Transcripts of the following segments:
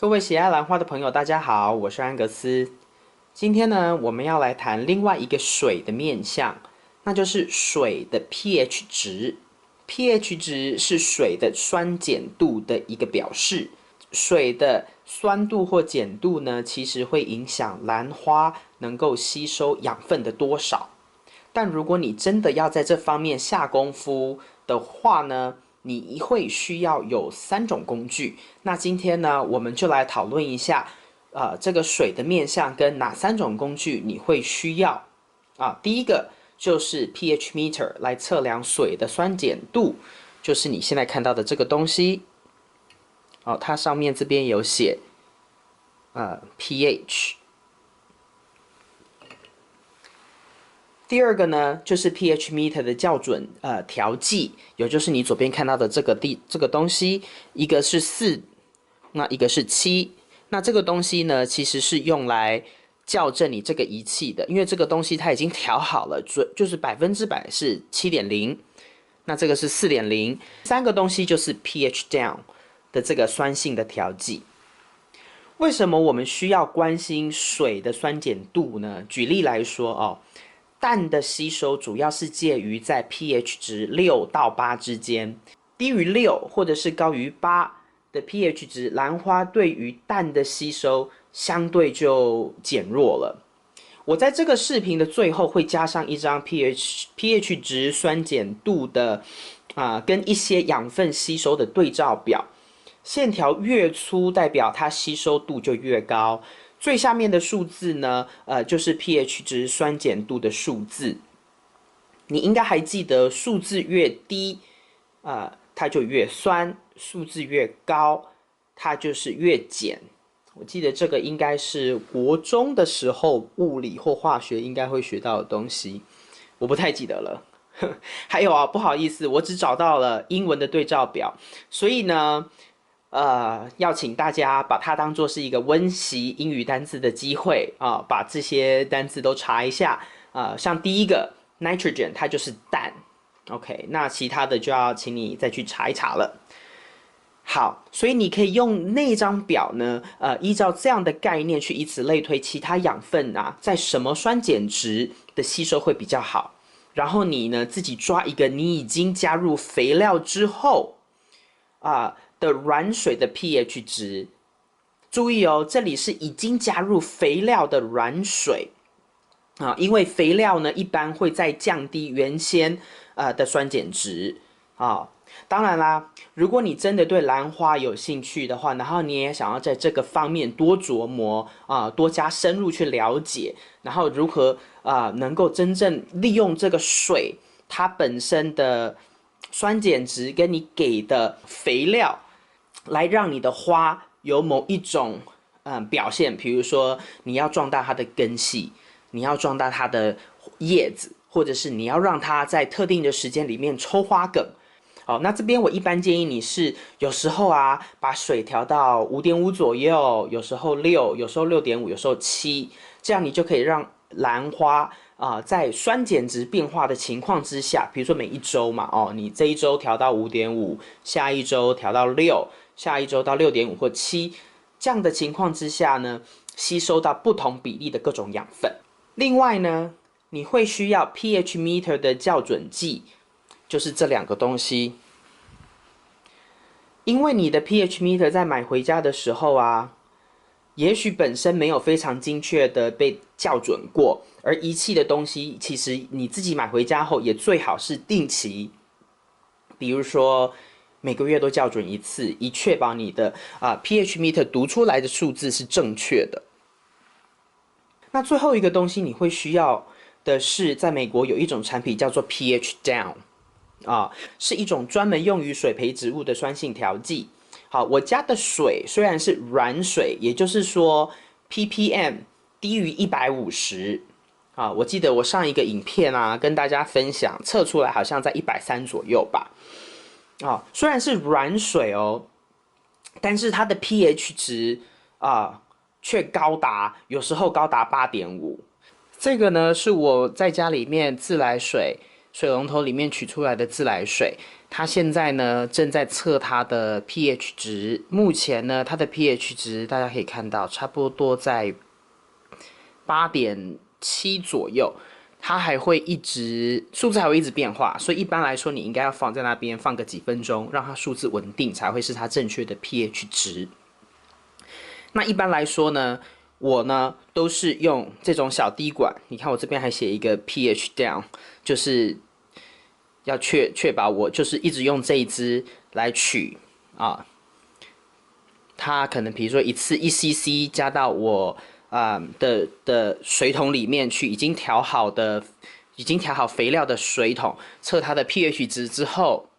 各位喜爱兰花的朋友，大家好，我是安格斯。今天呢，我们要来谈另外一个水的面向，那就是水的 pH 值。pH 值是水的酸碱度的一个表示。水的酸度或碱度呢，其实会影响兰花能够吸收养分的多少。但如果你真的要在这方面下功夫的话呢，你会需要有3种工具。那今天呢，我们就来讨论一下，这个水的面向跟哪3种工具你会需要啊？第一个就是 pH meter 来测量水的酸碱度，就是你现在看到的这个东西。它上面这边有写pH。第二个呢，就是 pH meter 的校准调剂，也就是你左边看到的这个东西，一个是4，那一个是7。那这个东西呢，其实是用来校正你这个仪器的，因为这个东西它已经调好了，就是100%是7.0，那这个是4.0。3个东西就是 pH down 的这个酸性的调剂。为什么我们需要关心水的酸碱度呢？举例来说氮的吸收主要是介于在 pH 值6到8之间，低于6或者是高于8的 pH 值，兰花对于氮的吸收相对就减弱了。我在这个视频的最后会加上一张 pH 值酸碱度的跟一些养分吸收的对照表，线条越粗代表它吸收度就越高。最下面的数字呢，就是 pH 值酸碱度的数字。你应该还记得，数字越低，它就越酸；数字越高，它就是越碱。我记得这个应该是国中的时候物理或化学应该会学到的东西，我不太记得了。还有不好意思，我只找到了英文的对照表，所以呢。要请大家把它当做是一个温习英语单字的机会把这些单字都查一下像第一个 nitrogen 它就是氮 ，OK， 那其他的就要请你再去查一查了。好，所以你可以用那张表呢，依照这样的概念去以此类推，其他养分在什么酸碱值的吸收会比较好，然后你呢自己抓一个你已经加入肥料之后的软水的 pH 值，注意这里是已经加入肥料的软水因为肥料呢一般会再降低原先的酸碱值当然啦，如果你真的对兰花有兴趣的话，然后你也想要在这个方面多琢磨多加深入去了解，然后如何能够真正利用这个水它本身的酸碱值跟你给的肥料来让你的花有某一种表现，比如说你要壮大它的根系，你要壮大它的叶子，或者是你要让它在特定的时间里面抽花梗。好，那这边我一般建议你是有时候把水调到5.5左右，有时候6，有时候6.5，有时候7，这样你就可以让兰花在酸碱值变化的情况之下，比如说每一周嘛你这一周调到5.5，下一周调到6，下一周到6.5或7，这样的情况之下呢，吸收到不同比例的各种养分。另外呢，你会需要 pH meter 的校准剂，就是这2个东西。因为你的 pH meter 在买回家的时候也许本身没有非常精确的被校准过，而仪器的东西其实你自己买回家后也最好是定期，比如说每个月都校准一次，以确保你的pH meter 读出来的数字是正确的。那最后一个东西你会需要的是，在美国有一种产品叫做 pH down是一种专门用于水培植物的酸性调剂。好，我家的水虽然是软水，也就是说 ppm 低于150我记得我上一个影片跟大家分享，测出来好像在130左右吧虽然是软水但是它的 pH 值却有时候高达8.5。这个呢是我在家里面自来水水龙头里面取出来的自来水，它现在呢正在测它的 pH 值。目前呢，它的 pH 值大家可以看到，差不多在8.7左右。它还会一直数字还会一直变化，所以一般来说，你应该要放在那边放个几分钟，让它数字稳定，才会是它正确的 pH 值。那一般来说呢，我呢都是用这种小滴管，你看我这边还写一个 pH down， 就是要确保我就是一直用这一支来取啊，它可能比如说一次1cc 加到我的水桶里面去，已经调好肥料的水桶，测它的 pH 值之后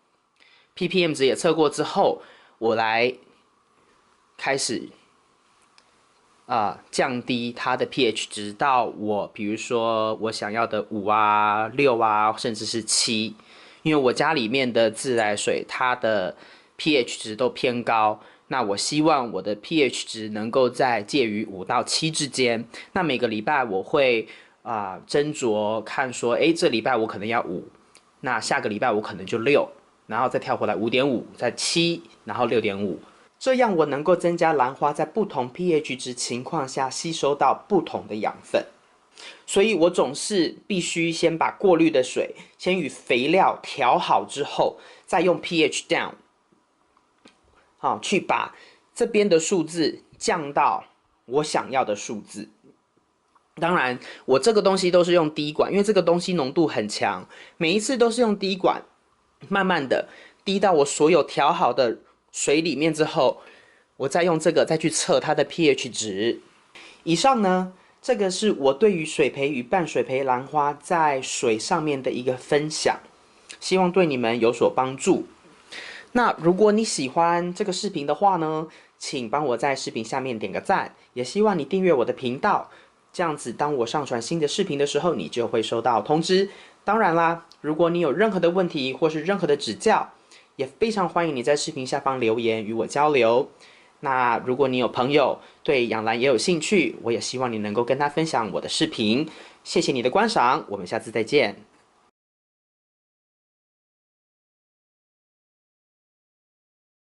，ppm 值也测过之后，我来开始降低它的 pH 值到比如说我想要的5啊、6啊，甚至是7，因为我家里面的自来水它的 pH 值都偏高。那我希望我的 pH 值能够在介于5到7之间。那每个礼拜我会斟酌看说，这礼拜我可能要5，那下个礼拜我可能就6，然后再跳回来5.5，再7，然后6.5，这样我能够增加兰花在不同 pH 值情况下吸收到不同的养分。所以我总是必须先把过滤的水先与肥料调好之后，再用 pH down。好，去把这边的数字降到我想要的数字。当然，我这个东西都是用滴管，因为这个东西浓度很强，每一次都是用滴管，慢慢的滴到我所有调好的水里面之后，我再用这个再去测它的 pH 值。以上呢，这个是我对于水培与半水培兰花在水上面的一个分享，希望对你们有所帮助。那如果你喜欢这个视频的话呢，请帮我在视频下面点个赞，也希望你订阅我的频道，这样子当我上传新的视频的时候，你就会收到通知。当然啦，如果你有任何的问题或是任何的指教，也非常欢迎你在视频下方留言与我交流。那如果你有朋友对养兰也有兴趣，我也希望你能够跟他分享我的视频。谢谢你的观赏，我们下次再见。